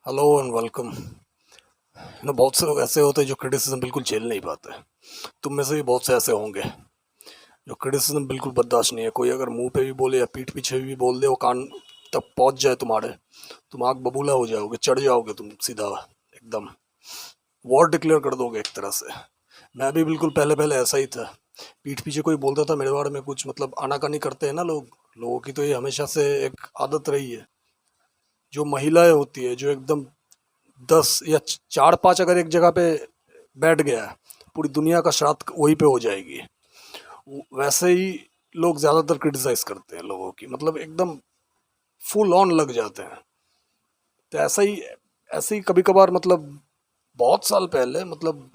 Hello and welcome. बहुत से लोग ऐसे होते हैं जो क्रिटिसिज्म बिल्कुल झेल नहीं पाते। तुम में से भी बहुत से ऐसे होंगे जो क्रिटिसिज्म बिल्कुल बर्दाश्त नहीं है। कोई अगर मुंह पे भी बोले या पीठ पीछे भी बोल दे, वो कान तक पहुंच जाए तुम्हारे, तुम आग बबूला हो जाओगे, चढ़ जाओगे तुम सीधा, एकदम वॉर डिक्लेयर कर दोगे एक तरह से। मैं भी बिल्कुल पहले पहले ऐसा ही था। पीठ पीछे कोई बोलता था मेरे बारे में कुछ, मतलब आनाकानी करते हैं ना लोग, लोगों की तो ये हमेशा से एक आदत रही है। जो महिलाएं होती है जो एकदम 10 या 4-5 अगर एक जगह पे बैठ गया है, पूरी दुनिया का श्राद्ध वहीं पे हो जाएगी। वैसे ही लोग ज्यादातर क्रिटिसाइज करते हैं लोगों की, मतलब एकदम फुल ऑन लग जाते हैं। तो ऐसे ही कभी कभार, मतलब बहुत साल पहले, मतलब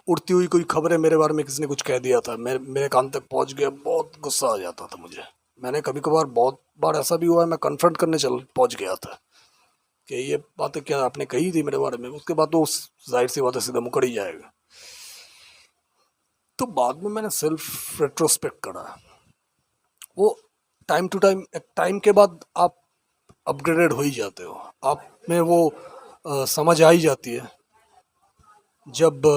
उड़ती हुई कोई खबरें मेरे बारे में किसी ने कुछ कह दिया था, मेरे कान तक पहुंच गया, बहुत गुस्सा आ जाता था मुझे। मैंने कभी कभार, बहुत बार ऐसा भी हुआ है, मैं कन्फ्रंट करने चल पहुंच गया था कि ये बातें क्या आपने कही थी मेरे बारे में। उसके बाद तो जाहिर सी बात है, सीधा मुकर ही जाएगा। तो बाद में मैंने सेल्फ रेट्रोस्पेक्ट करा। वो टाइम टू टाइम, एक टाइम के बाद आप अपग्रेडेड हो ही जाते हो। आप में वो समझ आ ही जाती है। जब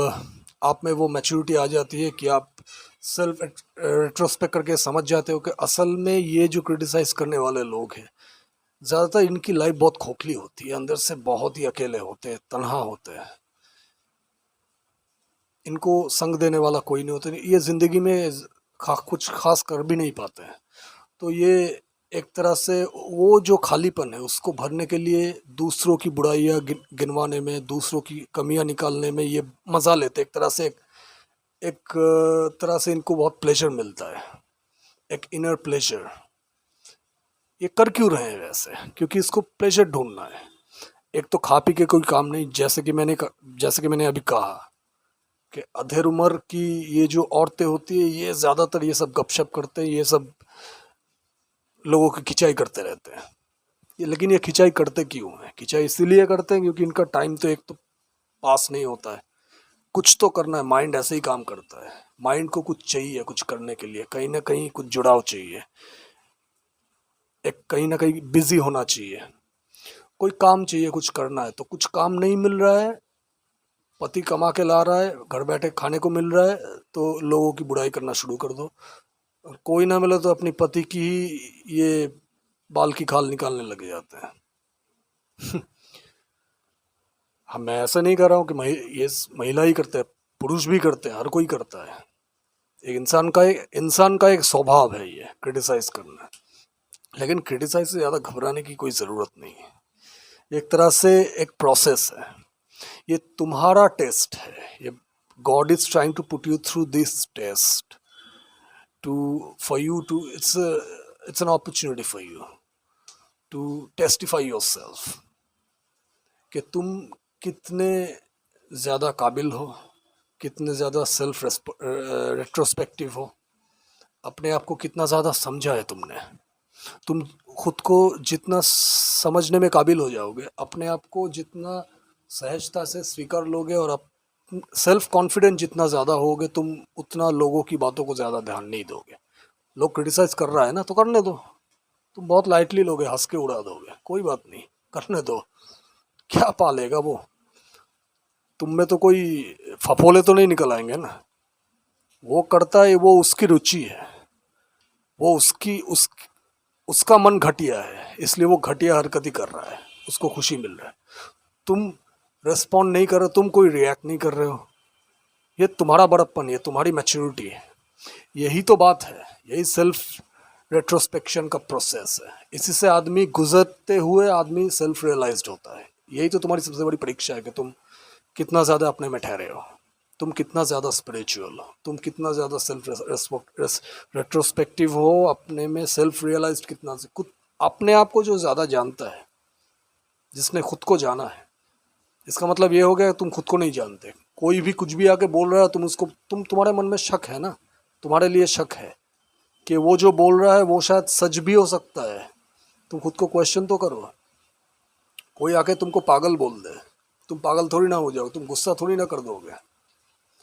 आप में वो मैच्योरिटी आ जाती है कि आप सेल्फ रेट्रोस्पेक्ट करके समझ जाते हो कि असल में ये जो क्रिटिसाइज करने वाले लोग हैं, ज़्यादातर इनकी लाइफ बहुत खोखली होती है, अंदर से बहुत ही अकेले होते हैं, तन्हा होते हैं। इनको संग देने वाला कोई नहीं होता, ये ज़िंदगी में कुछ खास कर भी नहीं पाते हैं। तो ये एक तरह से वो जो खालीपन है उसको भरने के लिए दूसरों की बुराइयां गिनवाने में, दूसरों की कमियां निकालने में ये मज़ा लेते हैं। एक तरह से तरह से इनको बहुत प्लेजर मिलता है, एक इनर प्लेजर। ये कर क्यों रहे हैं वैसे? क्योंकि इसको प्लेजर ढूंढना है। एक तो खा पी के कोई काम नहीं, जैसे कि मैंने अभी कहा कि अधेड़ उम्र की ये जो औरतें होती है, ये ज़्यादातर ये सब गपशप करते हैं, ये सब लोगों की खिंचाई करते रहते हैं। लेकिन ये खिंचाई करते क्यों हैं? खिंचाई इसीलिए करते हैं क्योंकि इनका टाइम तो एक तो पास नहीं होता है। कुछ तो करना है, माइंड ऐसे ही काम करता है। माइंड को कुछ चाहिए, कुछ करने के लिए कहीं ना कहीं कुछ जुड़ाव चाहिए, एक कहीं ना कहीं बिजी होना चाहिए, कोई काम चाहिए, कुछ करना है। तो कुछ काम नहीं मिल रहा है, पति कमा के ला रहा है, घर बैठे खाने को मिल रहा है, तो लोगों की बुराई करना शुरू कर दो। और कोई ना मिले तो अपनी पति की ही ये बाल की खाल निकालने लग जाते हैं। हम, मैं ऐसा नहीं कर रहा हूँ कि ये महिला ही करते हैं, पुरुष भी करते हैं, हर कोई करता है। एक इंसान का एक स्वभाव है ये क्रिटिसाइज करना। लेकिन क्रिटिसाइज से ज़्यादा घबराने की कोई ज़रूरत नहीं है। एक तरह से एक प्रोसेस है। ये तुम्हारा टेस्ट है। ये God is trying to put you through this test, to for you to it's an opportunity for you to testify yourself कि तुम कितने ज़्यादा काबिल हो, कितने ज़्यादा सेल्फ रेट्रोस्पेक्टिव हो, अपने आप को कितना ज़्यादा समझा है तुमने। तुम खुद को जितना समझने में काबिल हो जाओगे, अपने आप को जितना सहजता से स्वीकार लोगे, और सेल्फ कॉन्फिडेंट जितना ज़्यादा होगे तुम, उतना लोगों की बातों को ज़्यादा ध्यान नहीं दोगे। लोग क्रिटिसाइज कर रहा है ना, तो करने दो। तुम बहुत लाइटली लोगे, हंस के उड़ा दोगे, कोई बात नहीं, करने दो। क्या पालेगा वो? तुम में तो कोई फफोले तो नहीं निकल आएंगे ना। वो करता है, वो उसकी रुचि है, वो उसका मन घटिया है, इसलिए वो घटिया हरकत ही कर रहा है, उसको खुशी मिल रहा है। तुम रेस्पॉन्ड नहीं कर रहे, तुम कोई रिएक्ट नहीं कर रहे हो, ये तुम्हारा बड़प्पन, ये तुम्हारी मैच्योरिटी है। यही तो बात है, यही सेल्फ रेट्रोस्पेक्शन का प्रोसेस है। इसी से आदमी गुजरते हुए आदमी सेल्फ रियलाइज्ड होता है। यही तो तुम्हारी सबसे बड़ी परीक्षा है कि तुम कितना ज़्यादा अपने में ठहरे हो, तुम कितना ज़्यादा स्पिरिचुअल हो, तुम कितना ज़्यादा सेल्फ रेट्रोस्पेक्टिव हो, अपने में सेल्फ रियलाइज्ड कितना से खुद। अपने आप को जो ज़्यादा जानता है, जिसने खुद को जाना है, इसका मतलब ये हो गया कि तुम खुद को नहीं जानते। कोई भी कुछ भी आके बोल रहा है, तुम उसको, तुम्हारे मन में शक है ना, तुम्हारे लिए शक है कि वो जो बोल रहा है वो शायद सच भी हो सकता है। तुम खुद को क्वेश्चन तो करो। कोई आके तुमको पागल बोल दे, तुम पागल थोड़ी ना हो जाओ, तुम गुस्सा थोड़ी ना कर दोगे।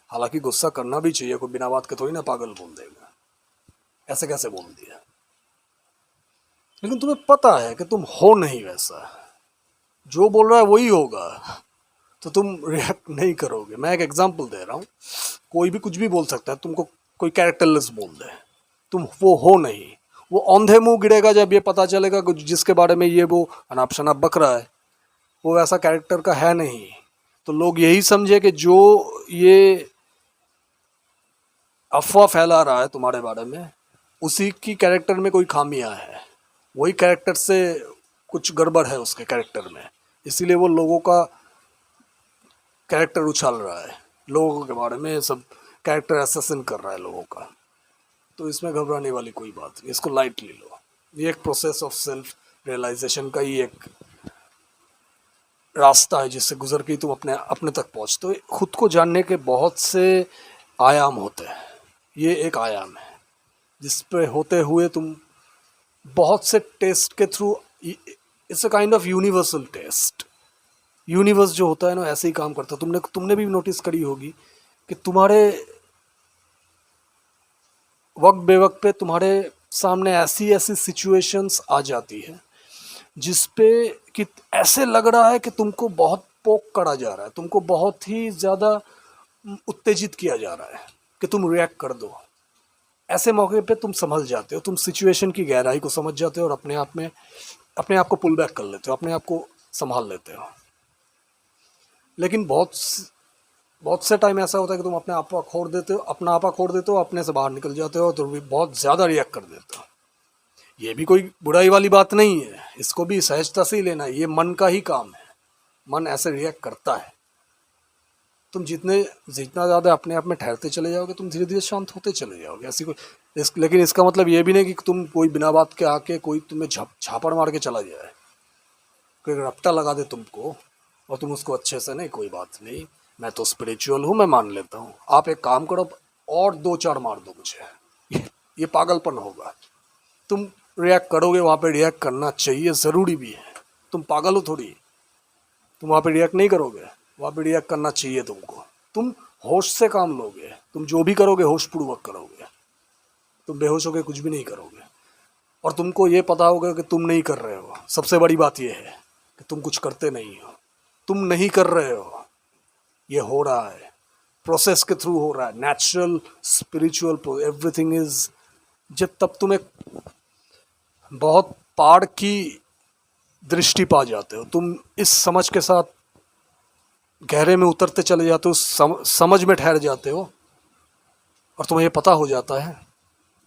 हालांकि गुस्सा करना भी चाहिए, कोई बिना बात के थोड़ी ना पागल बोल देगा, ऐसे कैसे बोल दिया। लेकिन तुम्हें पता है कि तुम हो नहीं वैसा, जो बोल रहा है वही होगा, तो तुम रिएक्ट नहीं करोगे। मैं एक एग्जांपल दे रहा हूँ, कोई भी कुछ भी बोल सकता है, तुमको कोई कैरेक्टरलेस बोल दे, तुम वो हो नहीं। वो औंधे मुंह गिरेगा जब ये पता चलेगा कि जिसके बारे में ये वो अनाप शनाप बक रहा है वो वैसा कैरेक्टर का है नहीं। तो लोग यही समझे कि जो ये अफवाह फैला रहा है तुम्हारे बारे में, उसी की कैरेक्टर में कोई खामियां है, वही कैरेक्टर से कुछ गड़बड़ है उसके कैरेक्टर में, इसीलिए वो लोगों का कैरेक्टर उछाल रहा है, लोगों के बारे में सब कैरेक्टर असैसिन कर रहा है लोगों का। तो इसमें घबराने वाली कोई बात नहीं, इसको लाइटली लो। ये एक प्रोसेस ऑफ सेल्फ रियलाइजेशन का ही एक रास्ता है जिससे गुजर के तुम अपने अपने तक पहुँचते हो। खुद को जानने के बहुत से आयाम होते हैं, ये एक आयाम है जिस पे होते हुए तुम बहुत से टेस्ट के through, it's a kind of universal test. Universe जो होता है ना ऐसे ही काम करता है। तुमने तुमने भी नोटिस करी होगी कि तुम्हारे वक्त बेवक्त पे तुम्हारे सामने ऐसी ऐसी सिचुएशंस आ जाती है जिस पे कि ऐसे लग रहा है कि तुमको बहुत पोक करा जा रहा है, तुमको बहुत ही ज़्यादा उत्तेजित किया जा रहा है कि तुम रिएक्ट कर दो। ऐसे मौके पे तुम संभल जाते हो, तुम सिचुएशन की गहराई को समझ जाते हो और अपने आप को पुल बैक कर लेते हो, अपने आप को संभाल लेते हो। लेकिन बहुत से टाइम ऐसा होता है कि तुम अपने आपा खोड़ देते हो, अपना आपा खोड़ देते हो, अपने से बाहर निकल जाते हो, तो भी बहुत ज़्यादा रिएक्ट कर देते हो। ये भी कोई बुराई वाली बात नहीं है, इसको भी सहजता से ही लेना है, ये मन का ही काम है, मन ऐसे रिएक्ट करता है। तुम जितना ज़्यादा अपने आप में ठहरते चले जाओगे तुम धीरे धीरे शांत होते चले जाओगे। ऐसी कोई लेकिन इसका मतलब ये भी नहीं कि तुम कोई बिना बात के आके कोई तुम्हें झापड़ मार के चला जाए, कोई रपटा लगा दे तुमको और तुम उसको अच्छे से, नहीं कोई बात नहीं, मैं तो स्पिरिचुअल हूँ, मैं मान लेता हूँ, आप एक काम करो और दो चार मार दो मुझे, ये पागलपन होगा। तुम रिएक्ट करोगे, वहाँ पे रिएक्ट करना चाहिए, ज़रूरी भी है। तुम पागल हो थोड़ी, तुम वहाँ पे रिएक्ट नहीं करोगे, वहाँ पे रिएक्ट करना चाहिए तुमको। तुम होश से काम लोगे, तुम जो भी करोगे होश पूर्वक करोगे, तुम बेहोश होकर कुछ भी नहीं करोगे। और तुमको ये पता होगा कि तुम नहीं कर रहे हो। सबसे बड़ी बात यह है कि तुम कुछ करते नहीं हो, तुम नहीं कर रहे हो, ये हो रहा है, प्रोसेस के थ्रू हो रहा है, नेचुरल स्पिरिचुअल एवरीथिंग इज। जब तब तुम एक बहुत पार की दृष्टि पा जाते हो, तुम इस समझ के साथ गहरे में उतरते चले जाते हो, समझ में ठहर जाते हो और तुम्हें ये पता हो जाता है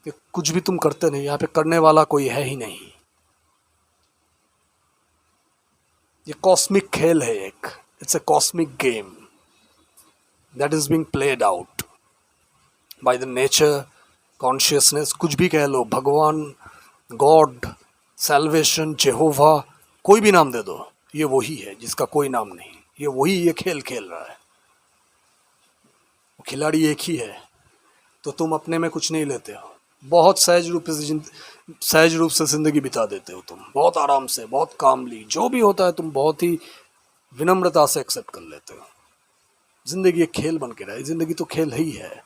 कि कुछ भी तुम करते नहीं, यहाँ पे करने वाला कोई है ही नहीं। ये कॉस्मिक खेल है एक, it's a cosmic game that is being played out by the nature, consciousness, कुछ भी कह लो, भगवान, गॉड, सैल्वेशन, जेहोवा, कोई भी नाम दे दो, ये वही है जिसका कोई नाम नहीं। ये वही ये खेल खेल रहा है, खिलाड़ी एक ही है। तो तुम अपने में कुछ नहीं लेते हो, बहुत सहज रूप से ज़िंदगी बिता देते हो, तुम बहुत आराम से, बहुत कामली, जो भी होता है तुम बहुत ही विनम्रता से एक्सेप्ट कर लेते हो। ज़िंदगी एक खेल बन के रहा है, ज़िंदगी तो खेल ही है,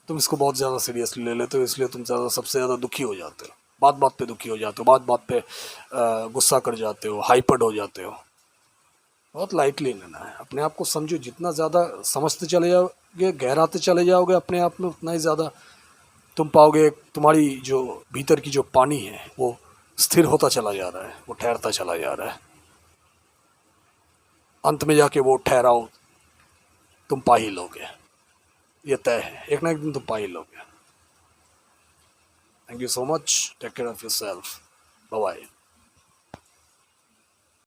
तुम इसको बहुत ज़्यादा सीरियसली ले लेते हो, इसलिए तुम सबसे ज़्यादा दुखी हो जाते हो, बात बात पे दुखी हो जाते हो, बात बात पे गुस्सा कर जाते हो, हाइपर्ड हो जाते हो। बहुत लाइटली लेना है, अपने आप को समझो, जितना ज़्यादा समझते चले जाओगे, गहराते चले जाओगे अपने आप में, उतना ही ज़्यादा तुम पाओगे तुम्हारी जो भीतर की जो पानी है वो स्थिर होता चला जा रहा है, वो ठहरता चला जा रहा है। अंत में जाके वो ठहराव तुम पा ही लोगे, ये तय है, एक ना एक दिन तुम पा ही लोगे। Thank you so much, take care of yourself, bye bye.